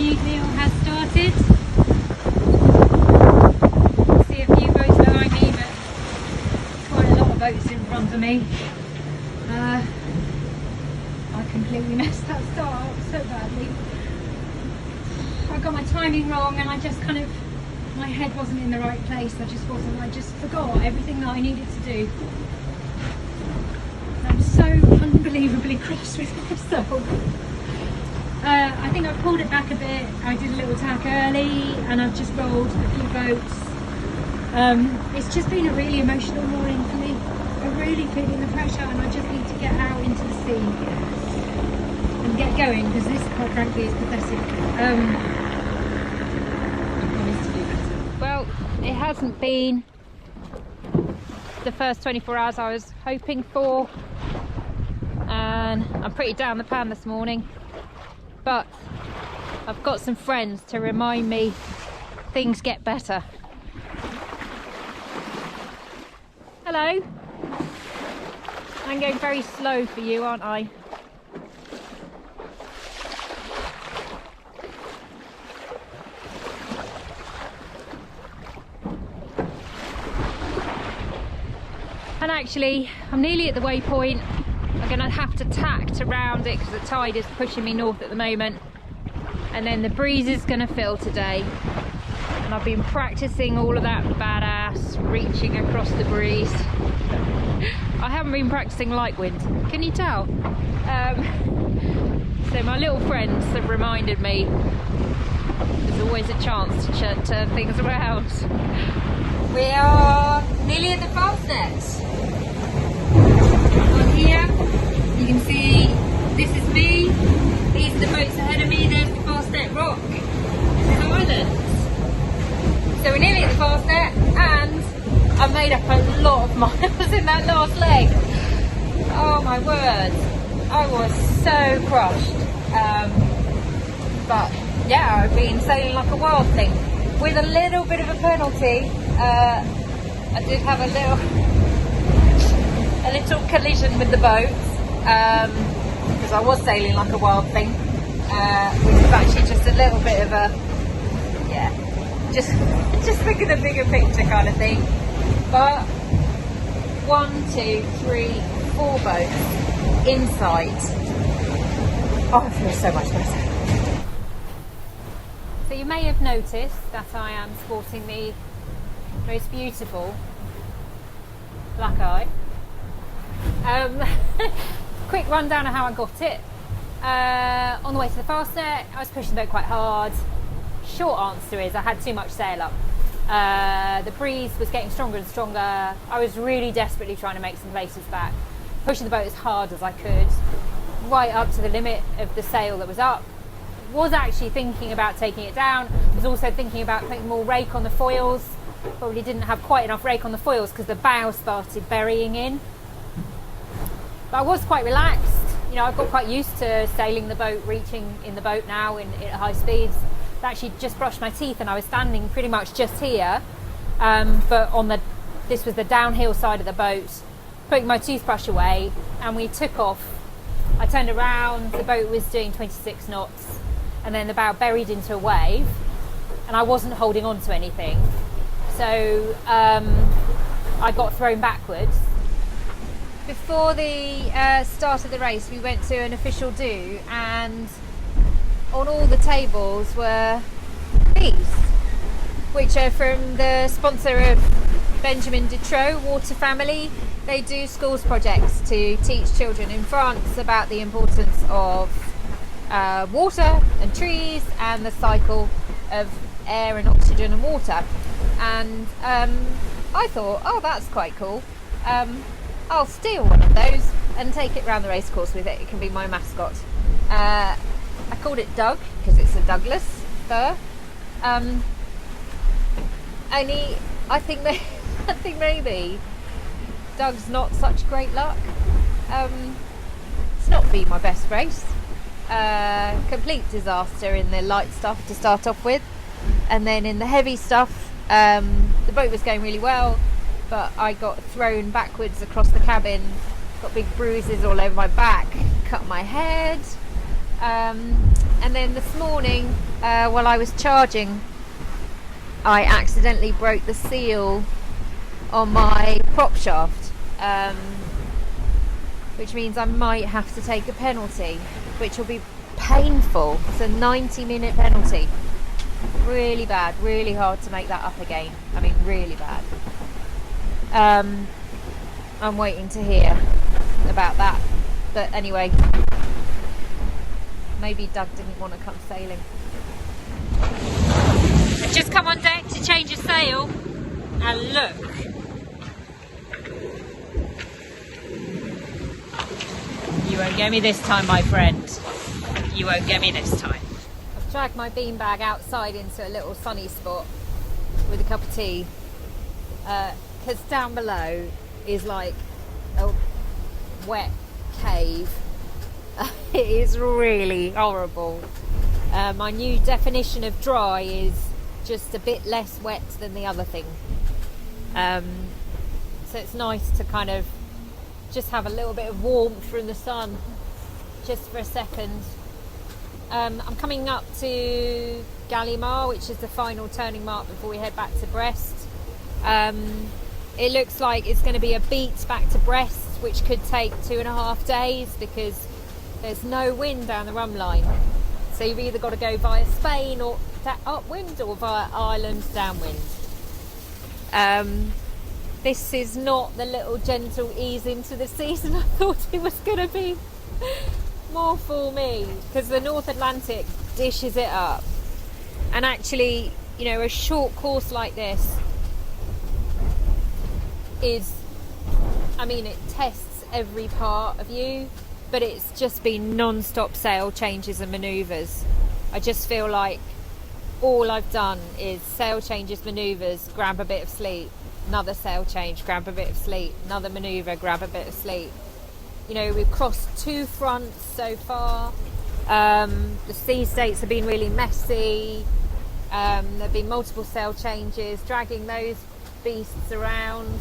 afternoon meal has started. See a few boats behind me, but quite a lot of boats in front of me. I completely messed that start up so badly. I got my timing wrong, and I just kind of, my head wasn't in the right place. I just forgot everything that I needed to do. I'm so unbelievably cross with myself. I think I pulled it back a bit. I did a little tack early, and I've just rolled a few boats. It's just been a really emotional morning for me. I'm really feeling the pressure, and I just need to get out into the sea and get going, because this, quite frankly, is pathetic. I promise to do better. Well, it hasn't been the first 24 hours I was hoping for, and I'm pretty down the pan this morning, but I've got some friends to remind me things get better. Hello. I'm going very slow for you, aren't I? And actually, I'm nearly at the waypoint. I'm going to have to tack around it because the tide is pushing me north at the moment. And then the breeze is going to fill today. And I've been practicing all of that badass reaching across the breeze. I haven't been practicing light wind, can you tell? So my little friends have reminded me there's always a chance to turn things around. We are nearly at the fastnet. On here, you can see this is me, these are the boats ahead of me, there's the fastnet rock, this is islands. So we're nearly at the fastnet, and I made up a lot of miles in that last leg. Oh my word, I was so crushed. But yeah, I've been sailing like a wild thing. With a little bit of a penalty, I did have a little collision with the boat, because I was sailing like a wild thing, which was actually just a little bit of a, yeah, just look at the bigger picture kind of thing. But 1, 2, 3, 4 boats in sight. Oh, I feel so much better. So you may have noticed that I am sporting the most beautiful black eye. Quick rundown of how I got it. On the way to the fastnet, I was pushing the boat quite hard. Short answer is I had too much sail up. The breeze was getting stronger and stronger. I was really desperately trying to make some places back, pushing the boat as hard as I could, right up to the limit of the sail that was up. Was actually thinking about taking it down. Was also thinking about putting more rake on the foils. Probably didn't have quite enough rake on the foils because the bow started burying in. But I was quite relaxed. You know, I've got quite used to sailing the boat, reaching in the boat now at high speeds. It actually just brushed my teeth, and I was standing pretty much just here. But this was the downhill side of the boat, putting my toothbrush away, and we took off. I turned around, the boat was doing 26 knots, and then the bow buried into a wave, and I wasn't holding on to anything. So I got thrown backwards. Before the start of the race, we went to an official do, and on all the tables were bees, which are from the sponsor of Benjamin Detroit Water Family. They do schools projects to teach children in France about the importance of water and trees and the cycle of air and oxygen and water. And I thought, oh, that's quite cool. I'll steal one of those and take it around the race course with it. It can be my mascot. I called it Doug because it's a Douglas fur. Only I think maybe Doug's not such great luck. It's not been my best race. Complete disaster in the light stuff to start off with, and then in the heavy stuff, the boat was going really well, but I got thrown backwards across the cabin, got big bruises all over my back, cut my head, And then this morning, while I was charging, I accidentally broke the seal on my prop shaft, which means I might have to take a penalty, which will be painful. It's a 90-minute penalty. Really bad, really hard to make that up again. I mean, really bad. I'm waiting to hear about that. But anyway, maybe Doug didn't want to come sailing. I've just come on deck to change a sail, and look. You won't get me this time, my friend. You won't get me this time. I've dragged my beanbag outside into a little sunny spot with a cup of tea, because down below is like a wet cave. It is really horrible. My new definition of dry is just a bit less wet than the other thing. So it's nice to kind of just have a little bit of warmth from the sun just for a second. I'm coming up to Gallimard, which is the final turning mark before we head back to Brest. It looks like it's going to be a beat back to Brest, which could take 2.5 days because there's no wind down the rum line. So you've either got to go via Spain or upwind or via Ireland downwind. This is not the little gentle ease into the season I thought it was going to be. More for me, because the North Atlantic dishes it up. And actually, you know, a short course like this is, I mean, it tests every part of you, but it's just been non-stop sail changes and manoeuvres. I just feel like all I've done is sail changes, manoeuvres, grab a bit of sleep, another sail change, grab a bit of sleep, another manoeuvre, grab a bit of sleep. You know, we've crossed 2 fronts so far. The sea states have been really messy. There have been multiple sail changes, dragging those beasts around.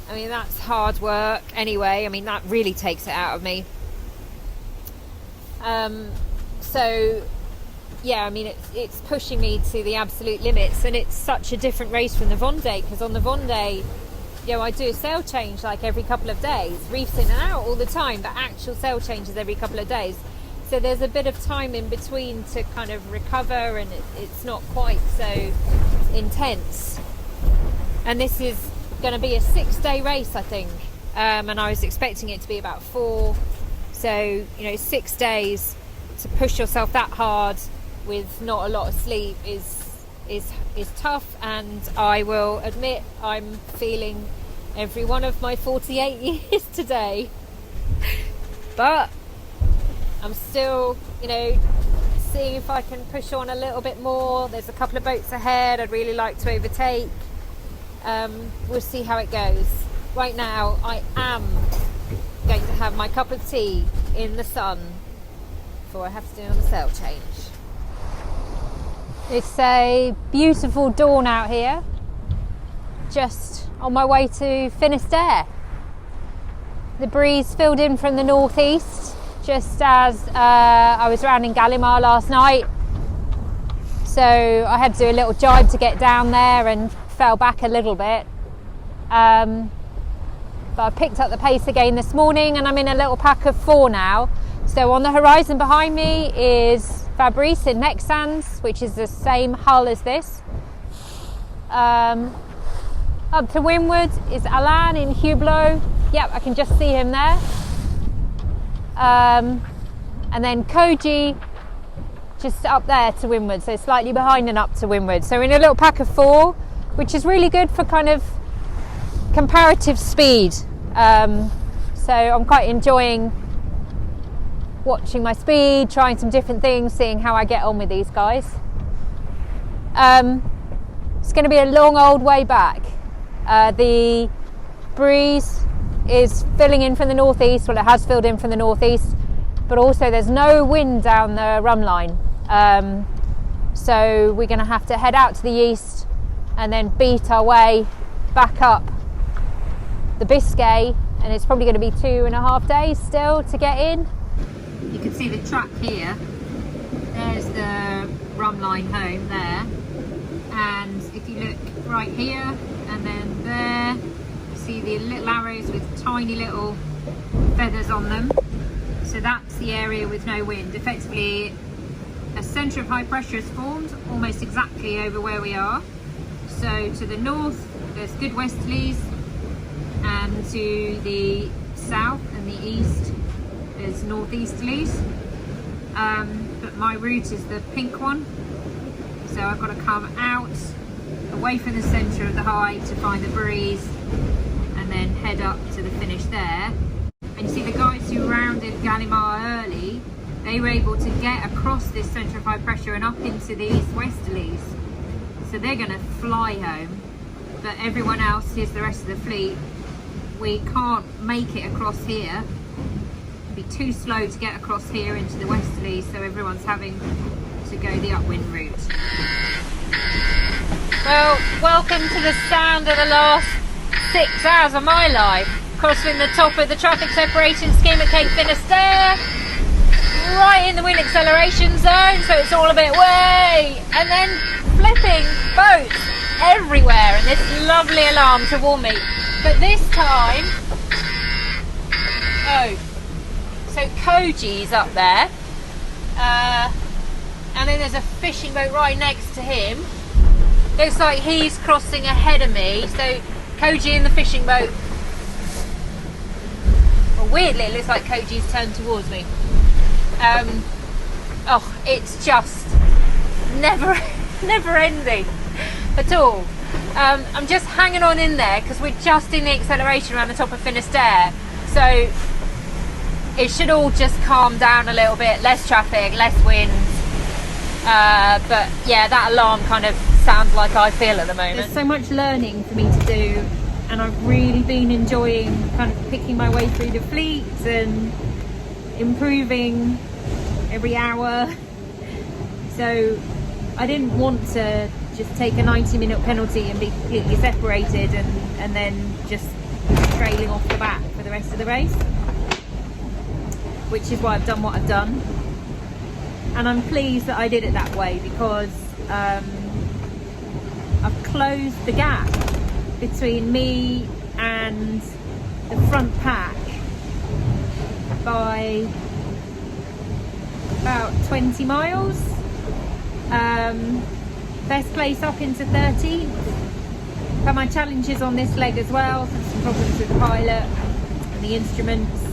I mean, that's hard work anyway. I mean, that really takes it out of me. So, yeah, I mean, it's pushing me to the absolute limits, and it's such a different race from the Vendée, because on the Vendée, you know, I do a sail change like every couple of days, reefs in and out all the time, but actual sail changes every couple of days. So there's a bit of time in between to kind of recover, and it's not quite so intense. And this is going to be a 6-day race, I think, and I was expecting it to be about 4. So, you know, 6 days to push yourself that hard with not a lot of sleep is tough, and I will admit I'm feeling every one of my 48 years today. But I'm still, you know, seeing if I can push on a little bit more. There's a couple of boats ahead I'd really like to overtake. We'll see how it goes. Right now I am going to have my cup of tea in the sun before I have to do another sail change. It's a beautiful dawn out here, just on my way to Finisterre. The breeze filled in from the northeast just as I was rounding Gallimard last night, so I had to do a little jibe to get down there and fell back a little bit, but I picked up the pace again this morning, and I'm in a little pack of 4 now. So on the horizon behind me is Fabrice in Nexans, which is the same hull as this. Up to windward is Alain in Hublot. Yep, I can just see him there. And then Koji just up there to windward, so slightly behind and up to windward. So we're in a little pack of 4, which is really good for kind of comparative speed. So I'm quite enjoying watching my speed, trying some different things, seeing how I get on with these guys. It's going to be a long old way back. The breeze is filling in from the northeast. Well, it has filled in from the northeast, but also there's no wind down the rum line. So we're going to have to head out to the east and then beat our way back up the Biscay, and it's probably going to be 2.5 days still to get in. You can see the track here. There's the run line home there. And if you look right here and then there, you see the little arrows with tiny little feathers on them. So that's the area with no wind. Effectively, a centre of high pressure is formed almost exactly over where we are. So to the north, there's good westerlies, and to the south and the east, there's northeasterlies. But my route is the pink one. So I've got to come out, away from the centre of the high to find the breeze, and then head up to the finish there. And you see the guys who rounded Gallimard early, they were able to get across this centre of high pressure and up into these westerlies. So they're going to fly home. But everyone else, here's the rest of the fleet, we can't make it across here. It'd be too slow to get across here into the westerlies, so everyone's having to go the upwind route. Well, welcome to the sound of the last 6 hours of my life. Crossing the top of the traffic separation scheme at Cape Finisterre, right in the wind acceleration zone, so it's all a bit way, and then flipping boats everywhere, and this lovely alarm to warn me. But this time, oh, so Koji's up there, and then there's a fishing boat right next to him. Looks like he's crossing ahead of me, so Koji in the fishing boat. Well, weirdly, it looks like Koji's turned towards me. Oh, it's just never ending at all. I'm just hanging on in there because we're just in the acceleration around the top of Finisterre, so it should all just calm down a little bit, less traffic, less wind, but yeah, that alarm kind of sounds like I feel at the moment. There's so much learning for me to do, and I've really been enjoying kind of picking my way through the fleet and improving every hour. So I didn't want to just take a 90-minute penalty and be completely separated and then just trailing off the back for the rest of the race, which is why I've done what I've done. And I'm pleased that I did it that way, because I've closed the gap between me and the front pack by about 20 miles. Best place up into 30. Had my challenges on this leg as well, some problems with the pilot and the instruments.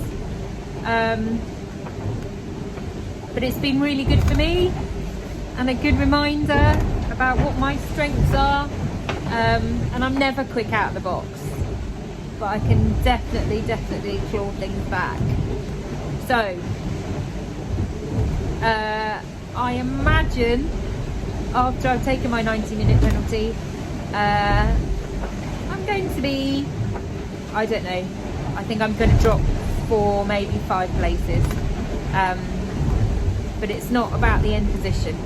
But it's been really good for me, and a good reminder about what my strengths are. And I'm never quick out of the box, but I can definitely claw things back. So I imagine after I've taken my 90-minute penalty, I'm going to be, I don't know, I think I'm going to drop 4, maybe 5 places. But it's not about the end position.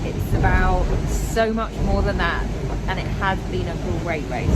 It's about so much more than that, and it has been a great race.